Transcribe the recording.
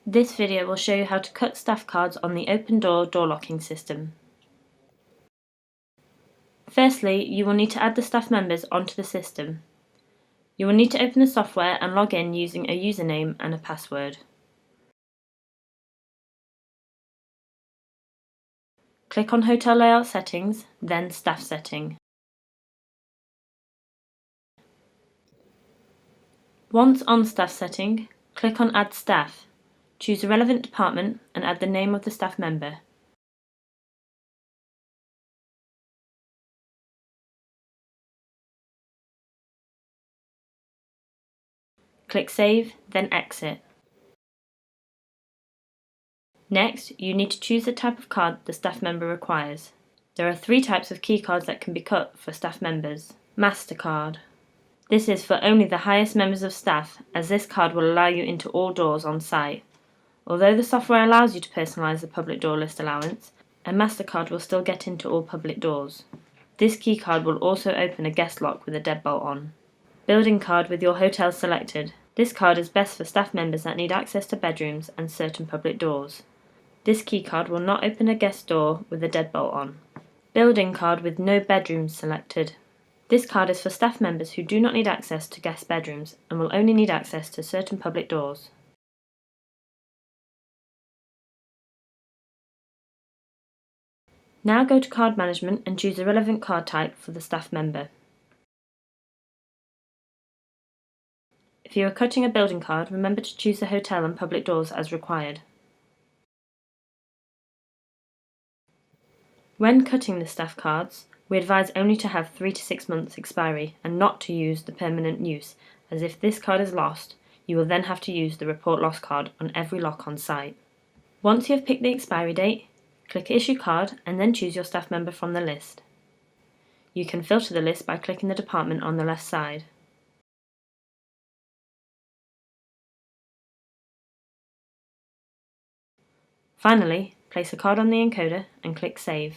This video will show you how to cut staff cards on the Opendoor door locking system. Firstly, you will need to add the staff members onto the system. You will need to open the software and log in using a username and a password. Click on Hotel Layout Settings, then Staff Setting. Once on Staff Setting, click on Add Staff. Choose the relevant department and add the name of the staff member. Click Save, then Exit. Next, you need to choose the type of card the staff member requires. There are 3 types of key cards that can be cut for staff members. MasterCard. This is for only the highest members of staff, as this card will allow you into all doors on site. Although the software allows you to personalise the public door list allowance, a MasterCard will still get into all public doors. This key card will also open a guest lock with a deadbolt on. Building card with your hotel selected. This card is best for staff members that need access to bedrooms and certain public doors. This key card will not open a guest door with a deadbolt on. Building card with no bedrooms selected. This card is for staff members who do not need access to guest bedrooms and will only need access to certain public doors. Now go to Card Management and choose the relevant card type for the staff member. If you are cutting a building card, remember to choose the hotel and public doors as required. When cutting the staff cards, we advise only to have 3 to 6 months expiry and not to use the permanent use, as if this card is lost, you will then have to use the Report Lost card on every lock on site. Once you have picked the expiry date, click Issue Card and then choose your staff member from the list. You can filter the list by clicking the department on the left side. Finally, place a card on the encoder and click Save.